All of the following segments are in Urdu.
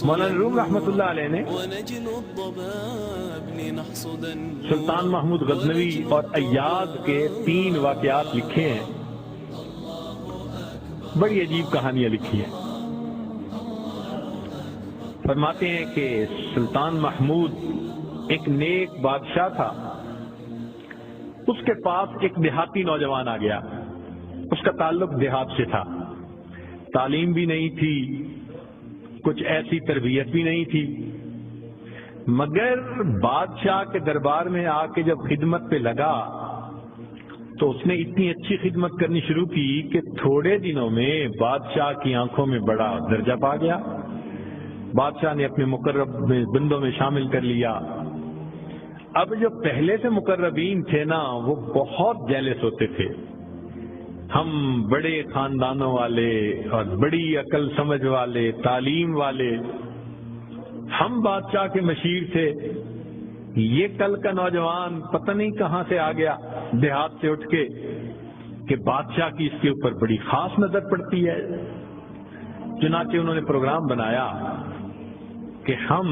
مولانا روم رحمۃ اللہ علیہ نے سلطان محمود غزنوی اور ایاز کے 3 واقعات لکھے ہیں، بڑی عجیب کہانیاں لکھی ہیں۔ فرماتے ہیں کہ سلطان محمود ایک نیک بادشاہ تھا، اس کے پاس ایک دیہاتی نوجوان آ گیا، اس کا تعلق دیہات سے تھا، تعلیم بھی نہیں تھی، کچھ ایسی تربیت بھی نہیں تھی، مگر بادشاہ کے دربار میں آ کے جب خدمت پہ لگا تو اس نے اتنی اچھی خدمت کرنی شروع کی کہ تھوڑے دنوں میں بادشاہ کی آنکھوں میں بڑا درجہ پا گیا، بادشاہ نے اپنے مقرب بندوں میں شامل کر لیا۔ اب جو پہلے سے مقربین تھے نا وہ بہت جیلس ہوتے تھے، ہم بڑے خاندانوں والے اور بڑی عقل سمجھ والے، تعلیم والے، ہم بادشاہ کے مشیر تھے، یہ کل کا نوجوان پتہ نہیں کہاں سے آ گیا دیہات سے اٹھ کے کہ بادشاہ کی اس کے اوپر بڑی خاص نظر پڑتی ہے۔ چنانچہ انہوں نے پروگرام بنایا کہ ہم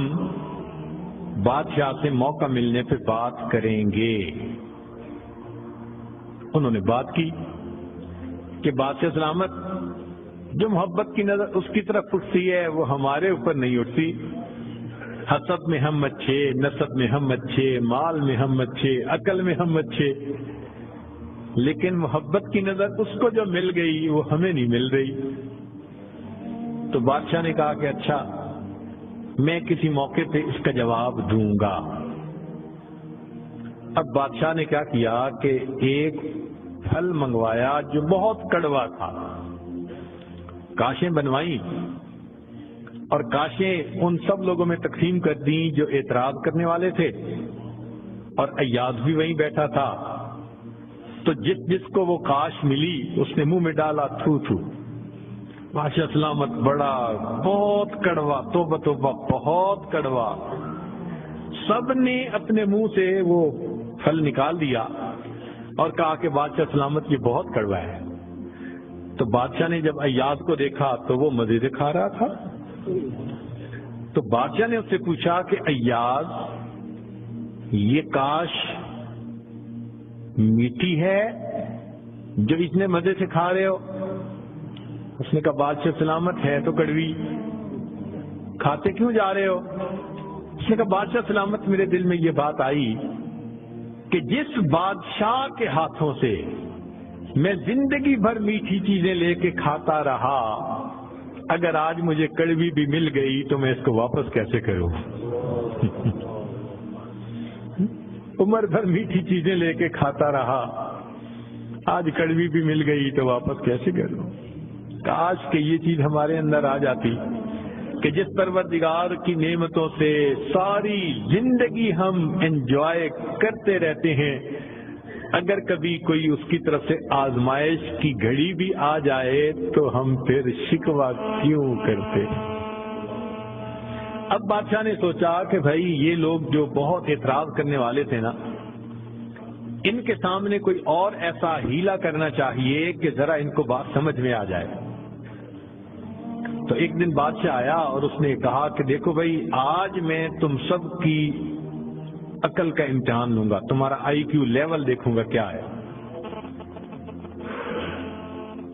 بادشاہ سے موقع ملنے پہ بات کریں گے۔ انہوں نے بات کی کہ بادشاہ سلامت، جو محبت کی نظر اس کی طرف اٹھتی ہے وہ ہمارے اوپر نہیں اٹھتی، حسب میں ہم اچھے، نسب میں ہم اچھے، مال میں ہم اچھے، عقل میں ہم اچھے، لیکن محبت کی نظر اس کو جو مل گئی وہ ہمیں نہیں مل رہی۔ تو بادشاہ نے کہا کہ اچھا، میں کسی موقع پہ اس کا جواب دوں گا۔ اب بادشاہ نے کیا کیا کہ ایک پھل منگوایا جو بہت کڑوا تھا، کاشیں بنوائیں اور کاشیں ان سب لوگوں میں تقسیم کر دیں جو اعتراض کرنے والے تھے، اور ایاز بھی وہیں بیٹھا تھا، تو جس جس کو وہ کاش ملی اس نے منہ میں ڈالا، تھو تھو، بادشاہ سلامت بڑا بہت کڑوا، توبہ توبہ بہت کڑوا۔ سب نے اپنے منہ سے وہ پھل نکال دیا اور کہا کہ بادشاہ سلامت یہ بہت کڑوا ہے۔ تو بادشاہ نے جب ایاز کو دیکھا تو وہ مزے سے کھا رہا تھا، تو بادشاہ نے اس سے پوچھا کہ ایاز یہ کاش میٹھی ہے جو اتنے مزے سے کھا رہے ہو؟ اس نے کہا بادشاہ سلامت ہے تو کڑوی، کھاتے کیوں جا رہے ہو؟ اس نے کہا بادشاہ سلامت میرے دل میں یہ بات آئی کہ جس بادشاہ کے ہاتھوں سے میں زندگی بھر میٹھی چیزیں لے کے کھاتا رہا، اگر آج مجھے کڑوی بھی مل گئی تو میں اس کو واپس کیسے کروں؟ عمر بھر میٹھی چیزیں لے کے کھاتا رہا، آج کڑوی بھی مل گئی تو واپس کیسے کروں؟ کاش کہ یہ چیز ہمارے اندر آ جاتی کہ جس پروردگار کی نعمتوں سے ساری زندگی ہم انجوائے کرتے رہتے ہیں، اگر کبھی کوئی اس کی طرف سے آزمائش کی گھڑی بھی آ جائے تو ہم پھر شکوہ کیوں کرتے؟ اب بادشاہ نے سوچا کہ بھائی یہ لوگ جو بہت اعتراض کرنے والے تھے نا، ان کے سامنے کوئی اور ایسا ہیلا کرنا چاہیے کہ ذرا ان کو بات سمجھ میں آ جائے۔ تو ایک دن بادشاہ آیا اور اس نے کہا کہ دیکھو بھائی، آج میں تم سب کی عقل کا امتحان لوں گا، تمہارا آئی کیو لیول دیکھوں گا کیا ہے،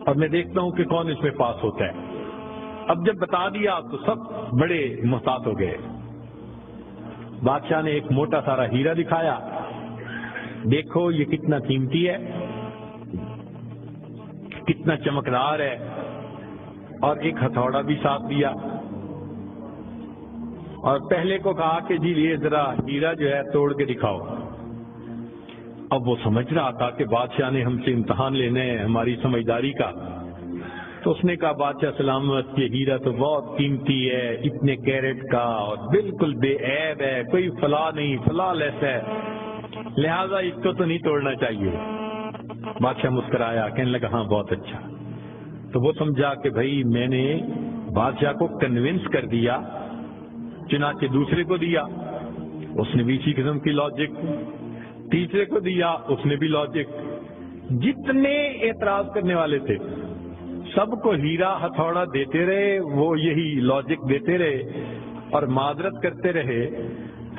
اور میں دیکھتا ہوں کہ کون اس میں پاس ہوتا ہے۔ اب جب بتا دیا تو سب بڑے محتاط ہو گئے۔ بادشاہ نے ایک موٹا سارا ہیرا دکھایا، دیکھو یہ کتنا قیمتی ہے، کتنا چمکدار ہے، اور ایک ہتھوڑا بھی ساتھ دیا، اور پہلے کو کہا کہ جی یہ ذرا ہیرا جو ہے توڑ کے دکھاؤ۔ اب وہ سمجھ رہا تھا کہ بادشاہ نے ہم سے امتحان لینے ہیں ہماری سمجھداری کا، تو اس نے کہا بادشاہ سلامت یہ ہیرا تو بہت قیمتی ہے، اتنے کیرٹ کا اور بالکل بے عیب ہے، کوئی فلاں نہیں، فلاں لیس ہے، لہذا اس کو تو نہیں توڑنا چاہیے۔ بادشاہ مسکرایا، کہنے لگا ہاں بہت اچھا۔ تو وہ سمجھا کہ بھائی میں نے بادشاہ کو کنونس کر دیا، چنانچہ دوسرے کو دیا، اس نے بھی اسی قسم کی لاجک، تیسرے کو دیا، اس نے بھی لاجک، جتنے اعتراض کرنے والے تھے سب کو ہیرا ہتھوڑا دیتے رہے، وہ یہی لاجک دیتے رہے اور معذرت کرتے رہے،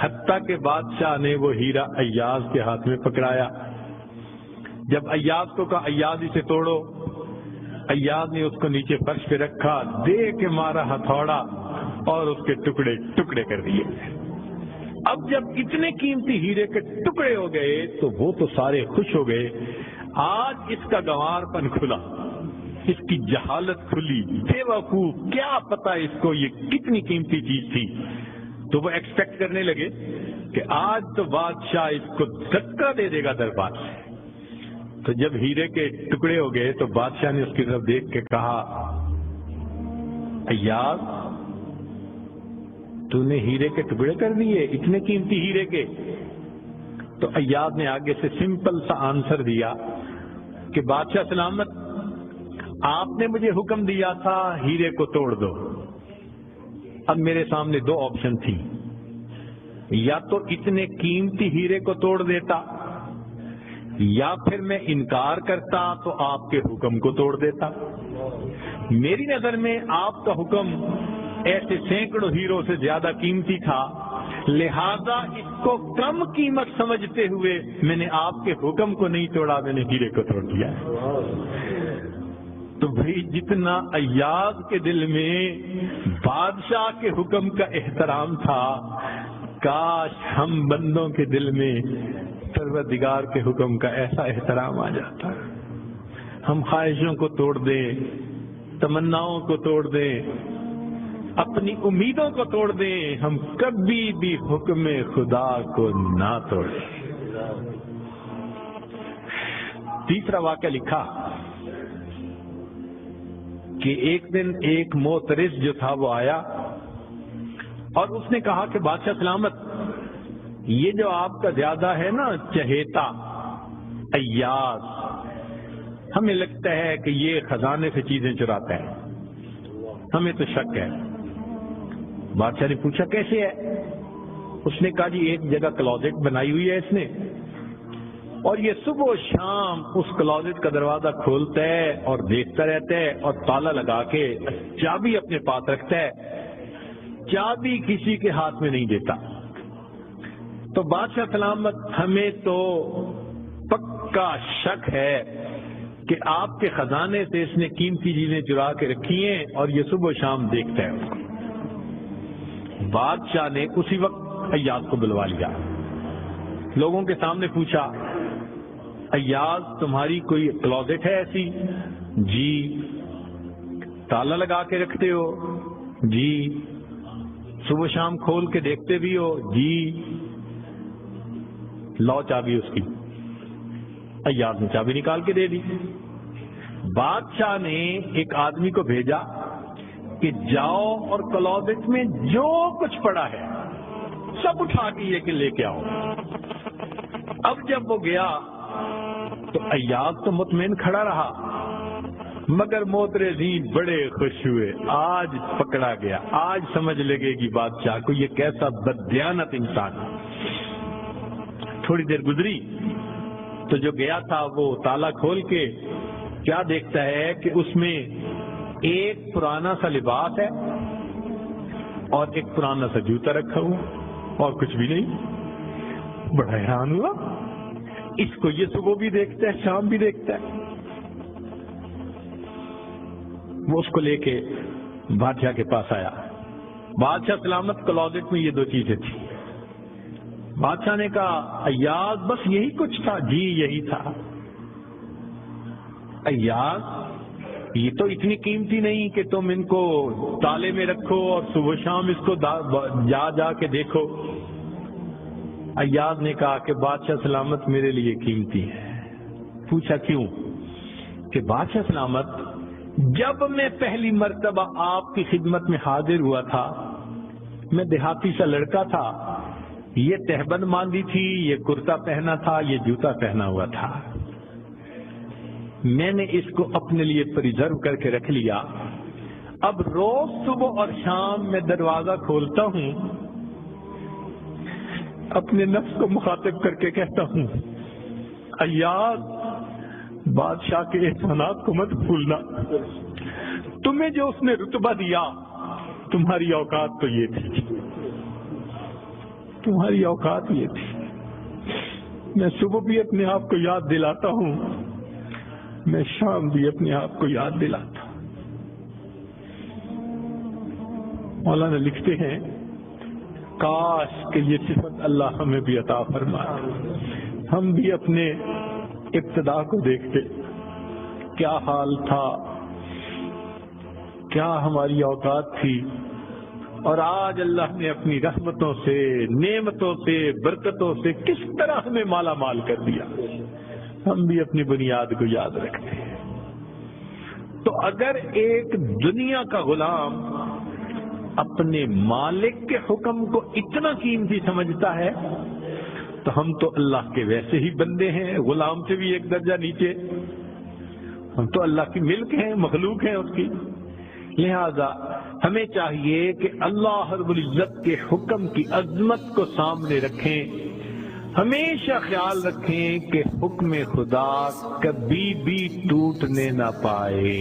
حتیٰ کہ بادشاہ نے وہ ہیرا ایاز کے ہاتھ میں پکڑایا۔ جب ایاز کو کہا ایاز اسے توڑو، ایاز نے اس کو نیچے فرش پہ رکھا، دے کے مارا ہتھوڑا اور اس کے ٹکڑے ٹکڑے کر دیے۔ اب جب اتنے قیمتی ہیرے کے ٹکڑے ہو گئے تو وہ تو سارے خوش ہو گئے، آج اس کا گنوار پن کھلا، اس کی جہالت کھلی، بے وقوف، کیا پتا اس کو یہ کتنی قیمتی چیز تھی۔ تو وہ ایکسپیکٹ کرنے لگے کہ آج تو بادشاہ اس کو دھکا دے دے گا دربار سے۔ تو جب ہیرے کے ٹکڑے ہو گئے تو بادشاہ نے اس کی طرف دیکھ کے کہا، ایاز تو نے ہیرے کے ٹکڑے کر دیے، اتنے قیمتی ہیرے کے؟ تو ایاز نے آگے سے سمپل سا آنسر دیا کہ بادشاہ سلامت، آپ نے مجھے حکم دیا تھا ہیرے کو توڑ دو۔ اب میرے سامنے دو آپشن تھی، یا تو اتنے قیمتی ہیرے کو توڑ دیتا، یا پھر میں انکار کرتا تو آپ کے حکم کو توڑ دیتا۔ میری نظر میں آپ کا حکم ایسے سینکڑوں ہیروں سے زیادہ قیمتی تھا، لہذا اس کو کم قیمت سمجھتے ہوئے میں نے آپ کے حکم کو نہیں توڑا، میں نے ہیرے کو توڑ دیا۔ تو بھئی جتنا ایاز کے دل میں بادشاہ کے حکم کا احترام تھا، کاش ہم بندوں کے دل میں پروردگار کے حکم کا ایسا احترام آ جاتا۔ ہم خواہشوں کو توڑ دیں، تمناؤں کو توڑ دیں، اپنی امیدوں کو توڑ دیں، ہم کبھی بھی حکم خدا کو نہ توڑیں۔ تیسرا واقعہ لکھا کہ ایک دن ایک معترض جو تھا وہ آیا اور اس نے کہا کہ بادشاہ سلامت، یہ جو آپ کا زیادہ ہے نا چہیتا ایاز، ہمیں لگتا ہے کہ یہ خزانے سے چیزیں چراتا ہے، ہمیں تو شک ہے۔ بادشاہ نے پوچھا کیسے ہے؟ اس نے کہا جی ایک جگہ کلوزٹ بنائی ہوئی ہے اس نے، اور یہ صبح و شام اس کلوزٹ کا دروازہ کھولتا ہے اور دیکھتا رہتا ہے اور تالا لگا کے چابی اپنے پاس رکھتا ہے، چابی کسی کے ہاتھ میں نہیں دیتا۔ تو بادشاہ سلامت، ہمیں تو پکا شک ہے کہ آپ کے خزانے سے اس نے قیمتی چیزیں چرا کے رکھی ہیں اور یہ صبح و شام دیکھتا ہے اس کو۔ بادشاہ نے اسی وقت ایاز کو بلوا لیا، لوگوں کے سامنے پوچھا، ایاز تمہاری کوئی کلوزٹ ہے ایسی؟ جی۔ تالا لگا کے رکھتے ہو؟ جی۔ صبح شام کھول کے دیکھتے بھی ہو؟ جی۔ لاؤ چابی اس کی۔ ایاز نے چابی نکال کے دے دی۔ بادشاہ نے ایک آدمی کو بھیجا کہ جاؤ اور کلوزٹ میں جو کچھ پڑا ہے سب اٹھا کے یہ کہ لے کے آؤ۔ اب جب وہ گیا تو ایاز تو مطمئن کھڑا رہا، مگر معترضین بڑے خوش ہوئے، آج پکڑا گیا، آج سمجھ لگے گی بادشاہ کو یہ کیسا بددیانت انسان ہے۔ تھوڑی دیر گزری تو جو گیا تھا وہ تالا کھول کے کیا دیکھتا ہے کہ اس میں ایک پرانا سا لباس ہے اور ایک پرانا سا جوتا رکھا ہوا اور کچھ بھی نہیں۔ بڑا حیران ہوا، اس کو یہ صبح بھی دیکھتا ہے شام بھی دیکھتا ہے۔ وہ اس کو لے کے بادشاہ کے پاس آیا۔ بادشاہ سلامت، کلوزٹ میں یہ دو چیزیں تھیں۔ بادشاہ نے کہا ایاز بس یہی کچھ تھا؟ جی یہی تھا۔ ایاز یہ تو اتنی قیمتی نہیں کہ تم ان کو تالے میں رکھو اور صبح شام اس کو جا جا کے دیکھو۔ ایاز نے کہا کہ بادشاہ سلامت میرے لیے قیمتی ہے۔ پوچھا کیوں؟ کہ بادشاہ سلامت، جب میں پہلی مرتبہ آپ کی خدمت میں حاضر ہوا تھا، میں دیہاتی سا لڑکا تھا، یہ تہبند باندھی تھی، یہ کرتا پہنا تھا، یہ جوتا پہنا ہوا تھا، میں نے اس کو اپنے لیے پریزرو کر کے رکھ لیا۔ اب روز صبح اور شام میں دروازہ کھولتا ہوں، اپنے نفس کو مخاطب کر کے کہتا ہوں ایاز بادشاہ کے احسانات کو مت بھولنا، تمہیں جو اس نے رتبہ دیا تمہاری اوقات تو یہ تھی، تمہاری اوقات یہ تھی۔ میں صبح بھی اپنے آپ کو یاد دلاتا ہوں، میں شام بھی اپنے آپ کو یاد دلاتا ہوں۔ مولانا لکھتے ہیں کاش کہ یہ صفت اللہ ہمیں بھی عطا فرمائے، ہم بھی اپنے ابتدا کو دیکھتے، کیا حال تھا، کیا ہماری اوقات تھی، اور آج اللہ نے اپنی رحمتوں سے، نعمتوں سے، برکتوں سے کس طرح ہمیں مالا مال کر دیا، ہم بھی اپنی بنیاد کو یاد رکھتے ہیں۔ تو اگر ایک دنیا کا غلام اپنے مالک کے حکم کو اتنا قیمتی سمجھتا ہے تو ہم تو اللہ کے ویسے ہی بندے ہیں، غلام سے بھی ایک درجہ نیچے، ہم تو اللہ کی ملک ہیں، مخلوق ہیں اس کی۔ لہذا ہمیں چاہیے کہ اللہ رب العزت کے حکم کی عظمت کو سامنے رکھیں، ہمیشہ خیال رکھیں کہ حکم خدا کبھی بھی ٹوٹنے نہ پائے۔